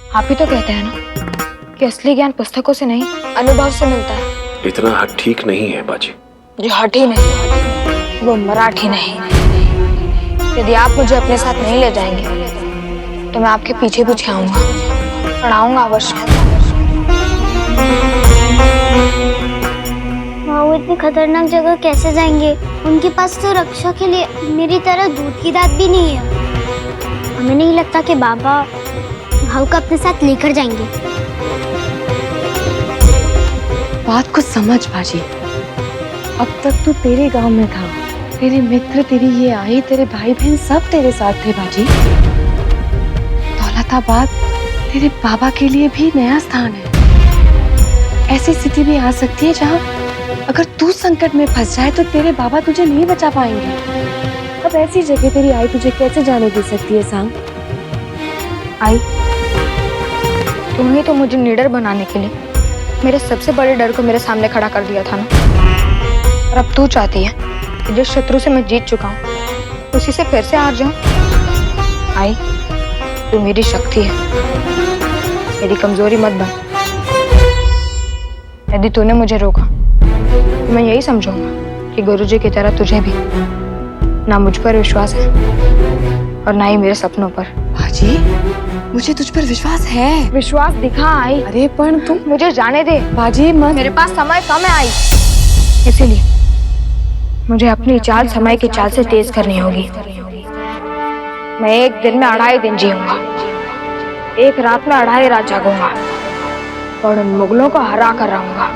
आप ही तो कहते हैं ना कि असली ज्ञान पुस्तकों से नहीं अनुभव से मिलता है। इतना हट ठीक नहीं है बाजी। जो हट ही नहीं वो मराठी नहीं। यदि आप मुझे अपने साथ नहीं ले जाएंगे तो मैं आपके पीछे पीछे आऊंगा, पढ़ाऊंगा अवश्य। वो इतनी खतरनाक जगह कैसे जाएंगे? उनके पास तो रक्षा के लिए मेरी तरह दूध की दांत भी नहीं है। हमें नहीं लगता कि बाबा भाव को अपने साथ लेकर जाएंगे। बात को समझ बाजी। अब तक तू तेरे गांव में था, तेरे मित्र, तेरी ये आई, तेरे भाई बहन सब तेरे साथ थे बाजी। दौलताबाद तेरे बाबा के लिए भी नया स्थान है। ऐसी स्थिति भी आ सकती है जहाँ अगर तू संकट में फंस जाए तो तेरे बाबा तुझे नहीं बचा पाएंगे। अब ऐसी जगह तेरी आई तुझे कैसे जाने दे सकती है सांग? आई, तुमने तो मुझे निडर बनाने के लिए मेरे सबसे बड़े डर को मेरे सामने खड़ा कर दिया था ना। और अब तू चाहती है कि जिस शत्रु से मैं जीत चुका हूँ उसी से फिर से हार जाऊं। आई, तू मेरी शक्ति है, मेरी कमजोरी मत बन। यदि तूने मुझे रोका तो मैं यही समझूंगा कि गुरुजी की तरह तुझे भी ना मुझ पर विश्वास है और ना ही मेरे सपनों पर। बाजी, मुझे तुझ पर विश्वास है। विश्वास दिखा आई। अरे पर तू मुझे जाने दे बाजी मत। मेरे पास समय कम है आई, इसीलिए मुझे अपनी चाल समय की चाल से तेज करनी होगी। मैं एक दिन में 2.5 दिन जीऊंगा, एक रात में 2.5 रात जागूंगा और उन मुगलों को हरा कर रहूंगा।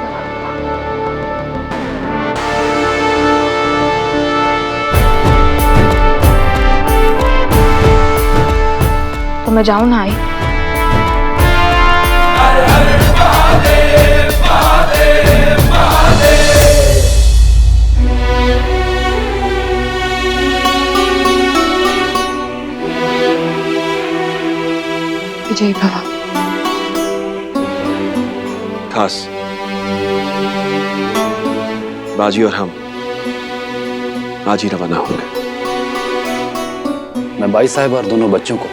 तो मैं जाऊं ना आई? विजयी भव। खास बाजी और हम आज ही रवाना होंगे। मैं बाई साहब और दोनों बच्चों को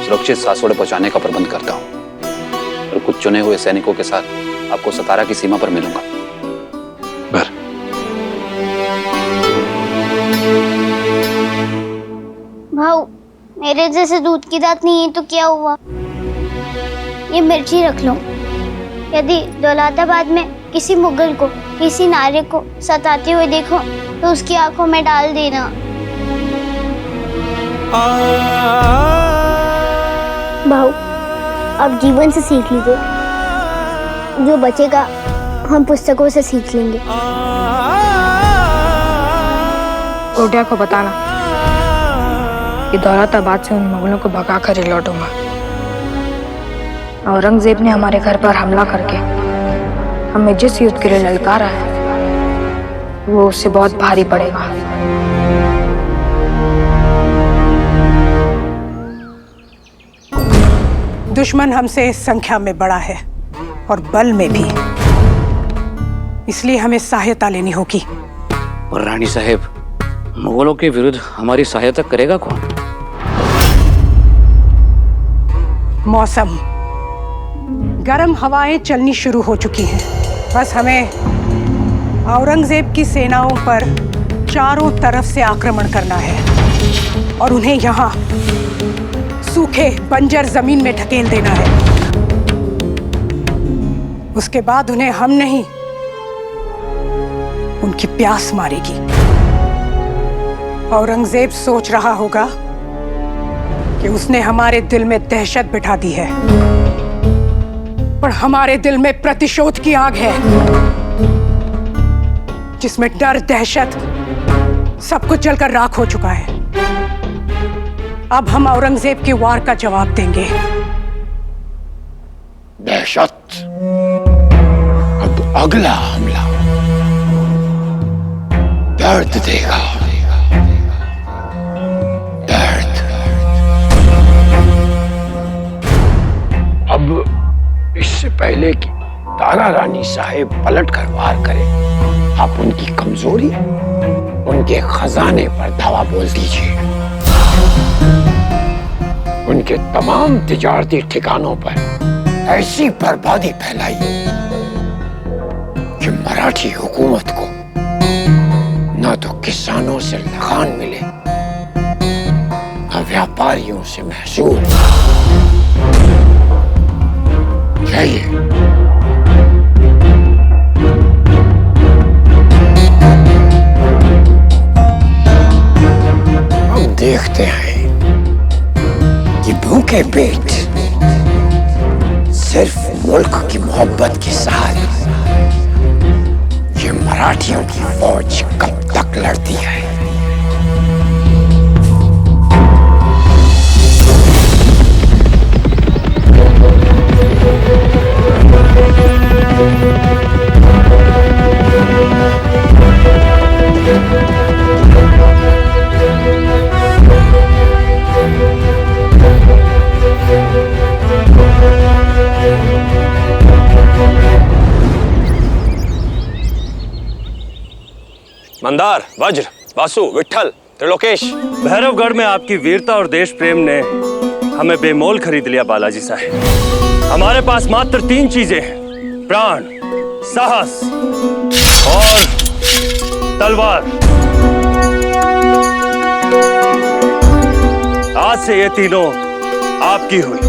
सुरक्षित सासोड़े पहुंचाने का प्रबंध करता हूं और कुछ चुने हुए सैनिकों के साथ आपको सतारा की सीमा पर मिलूंगा। बर भाऊ, मेरे जैसे दूध की दांत नहीं है तो क्या हुआ? ये मिर्ची रख लो। यदि दौलताबाद में किसी मुगल को, किसी नारे को सताते हुए देखो तो उसकी आंखों में डाल देना। भाऊ, अब जीवन से सीख लीजिए, जो बचेगा हम पुस्तकों से सीख लेंगे। कोटिया को बताना कि दौलताबाद से उन मुगलों को भगा कर ही लौटूंगा। औरंगजेब ने हमारे घर पर हमला करके हमें जिस युद्ध के लिए ललकारा है वो उससे बहुत भारी पड़ेगा। दुश्मन हमसे संख्या में बड़ा है और बल में भी, इसलिए हमें सहायता लेनी होगी। और रानी साहेब, मुगलों के विरुद्ध हमारी सहायता करेगा कौन? मौसम, गर्म हवाएं चलनी शुरू हो चुकी हैं। बस हमें औरंगजेब की सेनाओं पर चारों तरफ से आक्रमण करना है और उन्हें यहाँ सूखे बंजर जमीन में ढकेल देना है। उसके बाद उन्हें हम नहीं, उनकी प्यास मारेगी। औरंगजेब सोच रहा होगा कि उसने हमारे दिल में दहशत बिठा दी है, पर हमारे दिल में प्रतिशोध की आग है जिसमें डर, दहशत सब कुछ जलकर राख हो चुका है। अब हम औरंगजेब के वार का जवाब देंगे। दहशत, अब अगला हमला दर्द देगा, दर्द। अब इससे पहले कि तारा रानी साहेब पलट कर वार करें, आप उनकी कमजोरी, उनके खजाने पर धावा बोल दीजिए। उनके तमाम तिजारती ठिकानों पर ऐसी बर्बादी फैलाई कि मराठी हुकूमत को न तो किसानों से लगान मिले न व्यापारियों से महसूल। क्या ये हम देखते हैं कि भूखे पेट सिर्फ मुल्क की मोहब्बत के सहारे ये मराठियों की फौज कब तक लड़ती है। मंदार, वज्र, वासु, विट्ठल, त्रिलोकेश। भैरवगढ़ में आपकी वीरता और देश प्रेम ने हमें बेमोल खरीद लिया बालाजी साहब। हमारे पास मात्र 3 चीजें हैं, प्राण, साहस और तलवार। आज से ये तीनों आपकी हुई।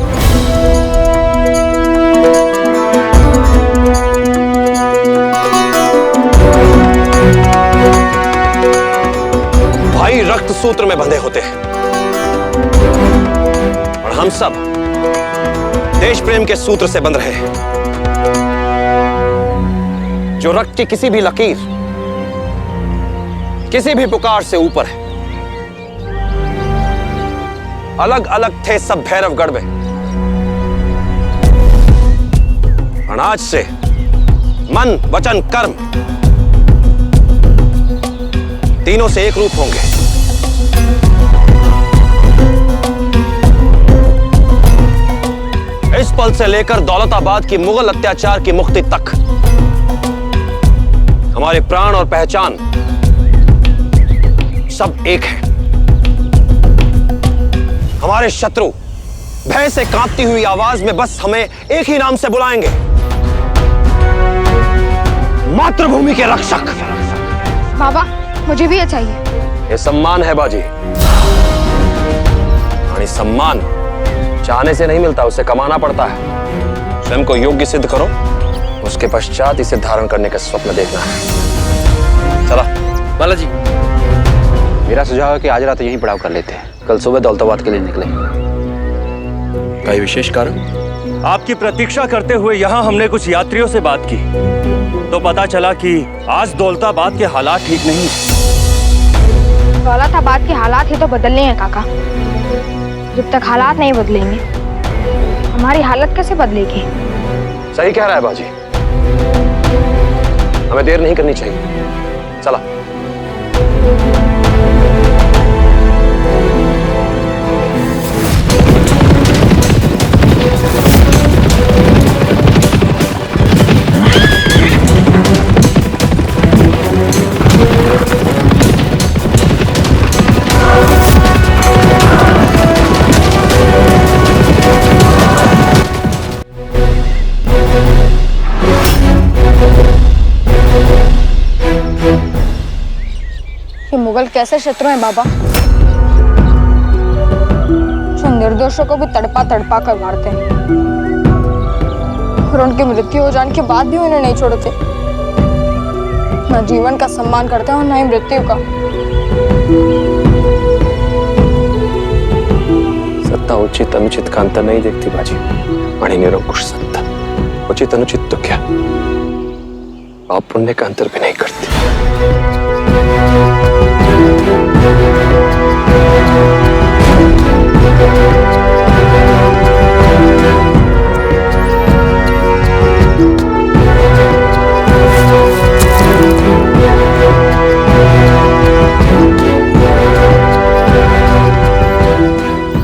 भाई रक्त सूत्र में बंधे होते हैं और हम सब देश प्रेम के सूत्र से बंध रहे हैं, जो रक्त की किसी भी लकीर, किसी भी पुकार से ऊपर है। अलग अलग थे सब भैरवगढ़ में, और आज से मन, वचन, कर्म तीनों से एक रूप होंगे। इस पल से लेकर दौलताबाद की मुगल अत्याचार की मुक्ति तक हमारे प्राण और पहचान सब एक है। हमारे शत्रु भय से कांपती हुई आवाज में बस हमें एक ही नाम से बुलाएंगे, मातृभूमि के रक्षक। बाबा, मुझे भी ये चाहिए। ये सम्मान है बाजी, यानी सम्मान चाहने से नहीं मिलता, उसे कमाना पड़ता है। स्वयं को योग्य सिद्ध करो, उसके पश्चात इसे धारण करने का स्वप्न देखना है। चला बालाजी, मेरा सुझाव है कि आज रात यहीं पड़ाव कर लेते हैं, कल सुबह दौलताबाद के लिए निकले। कोई विशेष कारण? आपकी प्रतीक्षा करते हुए यहाँ हमने कुछ यात्रियों से बात की तो पता चला कि आज दौलताबाद के हालात ठीक नहीं। दौलताबाद के हालात ही तो बदलने हैं काका। जब तक हालात नहीं बदलेंगे, हमारी हालत कैसे बदलेगी? सही कह रहा है बाजी, हमें देर नहीं करनी चाहिए। चला। मुगल कैसे शत्रु हैं बाबा, जो निर्दोषों को भी तड़पा तड़पा कर मारते हैं और उनकी मृत्यु हो जाने के बाद भी उन्हें नहीं छोड़ते। न जीवन का सम्मान करते हैं और न ही मृत्यु का। सत्ता उचित अनुचित का अंतर नहीं देखती बाजी, मणि निरंकुश सत्ता। उचित अनुचित तो क्या, पाप पुण्य का अंतर भी नहीं करती।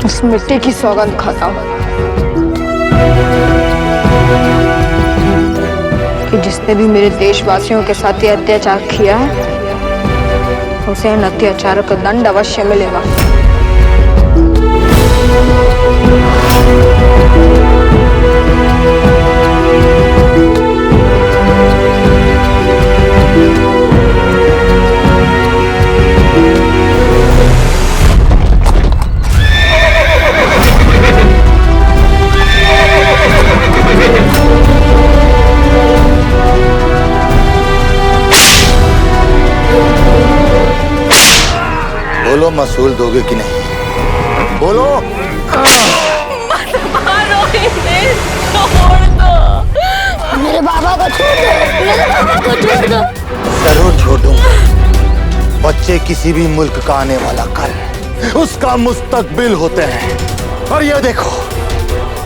उस मिट्टी की सौगंध खाता हूं कि जिसने भी मेरे देशवासियों के साथ ये अत्याचार किया है, उसे इन अत्याचारों का दंड अवश्य मिलेगा। मसूल दोगे कि नहीं? बोलो। मेरे बाबा को छोड़ दो, मेरे बाबा को छोड़ दो। जरूर छोड़ दूंगा। बच्चे किसी भी मुल्क का आने वाला कल उसका मुस्तकबिल होते हैं। और ये देखो,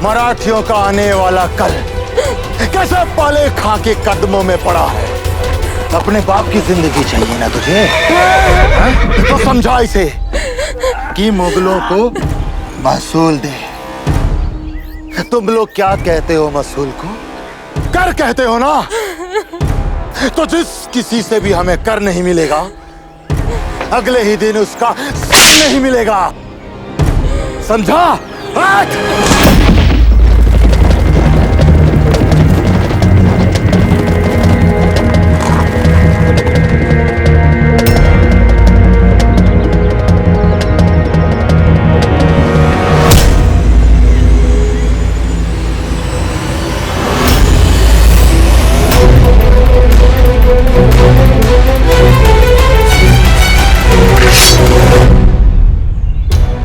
मराठियों का आने वाला कल कैसे पाले खां के कदमों में पड़ा है। अपने बाप की जिंदगी चाहिए ना तुझे? तो समझा इसे कि मुगलों को मसूल दे। तुम लोग क्या कहते हो मसूल को? कर कहते हो ना? तो जिस किसी से भी हमें कर नहीं मिलेगा, अगले ही दिन उसका सर नहीं मिलेगा। समझा?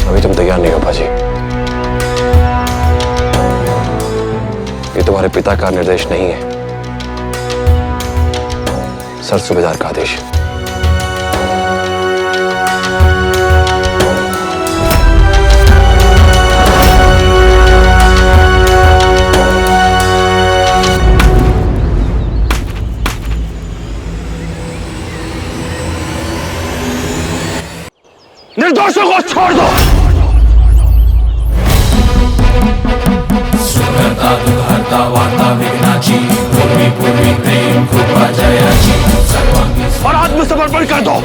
अभी तुम तैयार नहीं हो बाजी। ये तुम्हारे पिता का निर्देश नहीं है, सर सूबेदार का आदेश। निर्दोषों को छोड़ दो। और आत्मसमर्पण कर दो।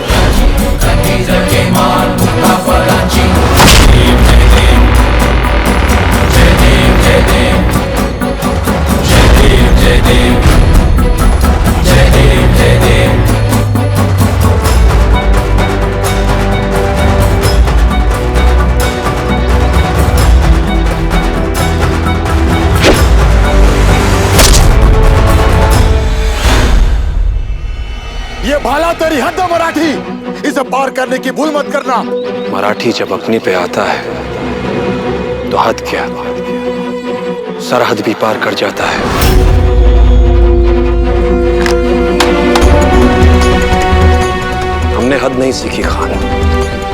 ये भाला तेरी हद है मराठी, इसे पार करने की भूल मत करना। मराठी जब अपनी पे आता है तो हद क्या, सरहद भी पार कर जाता है। हमने हद नहीं सीखी खान।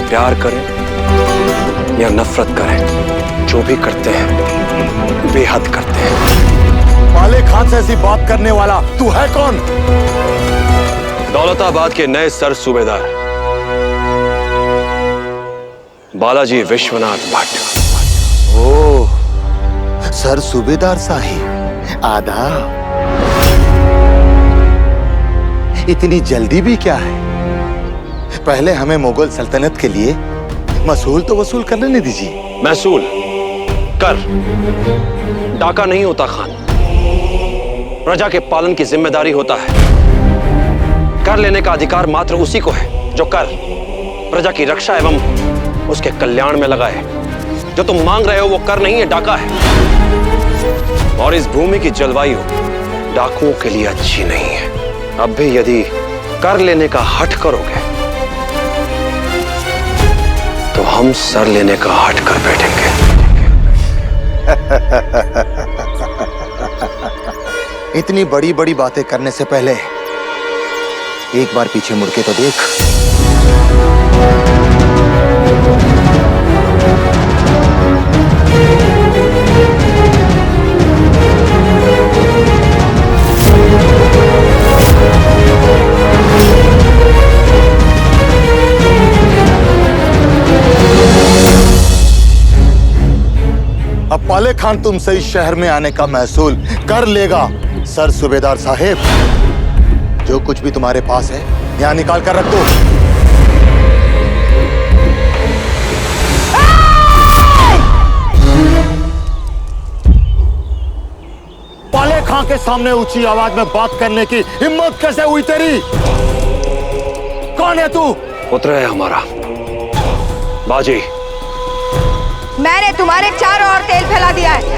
प्यार करें या नफरत करें, जो भी करते हैं बेहद करते हैं। पाले खान से ऐसी बात करने वाला तू है कौन? दौलताबाद के नए सर सूबेदार बालाजी विश्वनाथ भट्ट। ओह, सर सूबेदार साहिब, आदाब। इतनी जल्दी भी क्या है? पहले हमें मुगल सल्तनत के लिए मसूल तो वसूल कर लेने दीजिए। महसूल कर, डाका नहीं होता खान। प्रजा के पालन की जिम्मेदारी होता है। कर लेने का अधिकार मात्र उसी को है जो कर प्रजा की रक्षा एवं उसके कल्याण में लगाए। जो तुम मांग रहे हो वो कर नहीं है, डाका है। और इस भूमि की जलवायु डाकुओं के लिए अच्छी नहीं है। अब भी यदि कर लेने का हठ करोगे तो हम सर लेने का हठ कर बैठेंगे। इतनी बड़ी बड़ी बातें करने से पहले एक बार पीछे मुड़ के तो देख। अब पाले खान तुमसे इस शहर में आने का महसूल कर लेगा सर सूबेदार साहेब। जो कुछ भी तुम्हारे पास है यहां निकाल कर रख दो। पाले खां के सामने ऊंची आवाज में बात करने की हिम्मत कैसे हुई तेरी? कौन है तू? पुत्र है हमारा बाजी। मैंने तुम्हारे चारों ओर तेल फैला दिया है।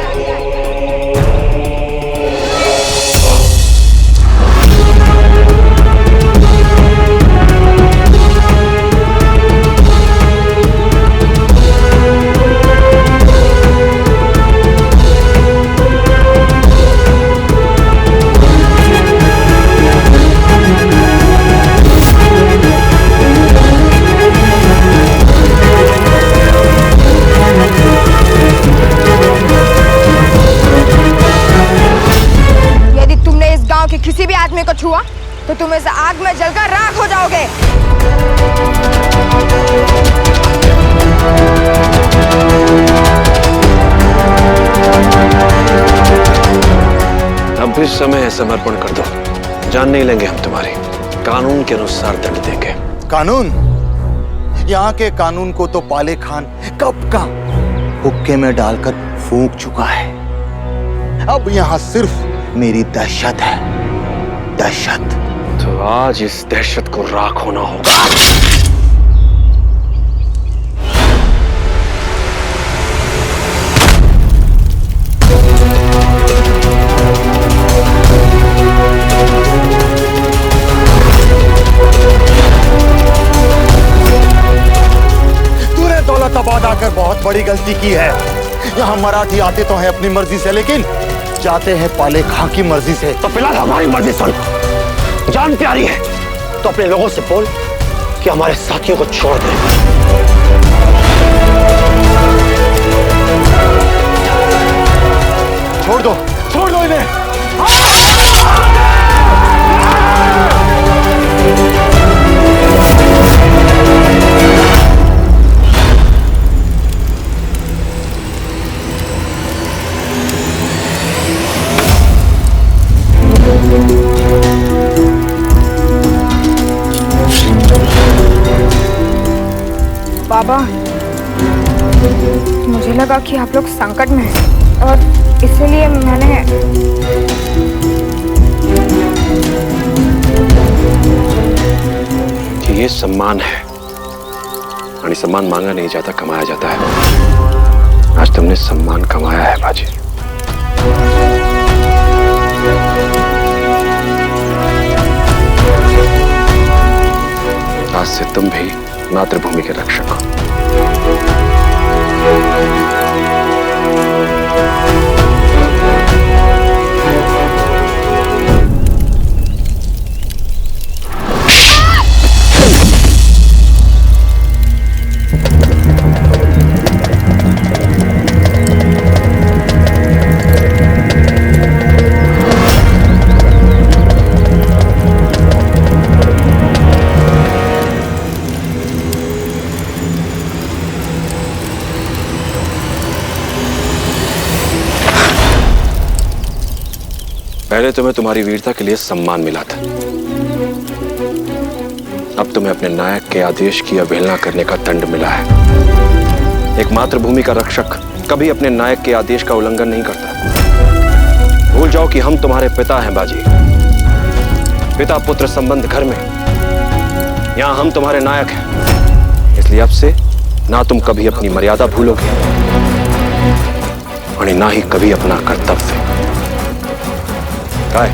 छुआ तो तुम इस आग में जलकर राख हो जाओगे। अब भी समय है, समर्पण कर दो। जान नहीं लेंगे हम तुम्हारी, कानून के अनुसार दंड देंगे। कानून? यहाँ के कानून को तो पाले खान कब का हुक्के में डालकर फूंक चुका है। अब यहाँ सिर्फ मेरी दहशत है, दहशत। तो आज इस दहशत को राख होना होगा। तूने दौलताबाद आकर बहुत बड़ी गलती की है। यहाँ मराठी आते तो हैं अपनी मर्जी से, लेकिन जाते हैं पाले खां की मर्जी से। तो फिलहाल हमारी मर्जी सुन। जान प्यारी है तो अपने लोगों से बोल कि हमारे साथियों को छोड़ दे। छोड़ दो इन्हें। बाबा, मुझे लगा कि आप लोग संकट में हैं और इसलिए मैंने कि ये सम्मान है, और सम्मान मांगा नहीं जाता, कमाया जाता है। आज तुमने सम्मान कमाया है बाजी। आज से तुम भी मातृभूमि के रक्षक हो। पहले तुम्हें तुम्हारी वीरता के लिए सम्मान मिला था, अब तुम्हें अपने नायक के आदेश की अवहेलना करने का दंड मिला है। एक मातृभूमि का रक्षक कभी अपने नायक के आदेश का उल्लंघन नहीं करता। भूल जाओ कि हम तुम्हारे पिता हैं बाजी। पिता पुत्र संबंध घर में, यहां हम तुम्हारे नायक हैं। इसलिए अब से ना तुम कभी अपनी मर्यादा भूलोगे और ना ही कभी अपना कर्तव्य। काय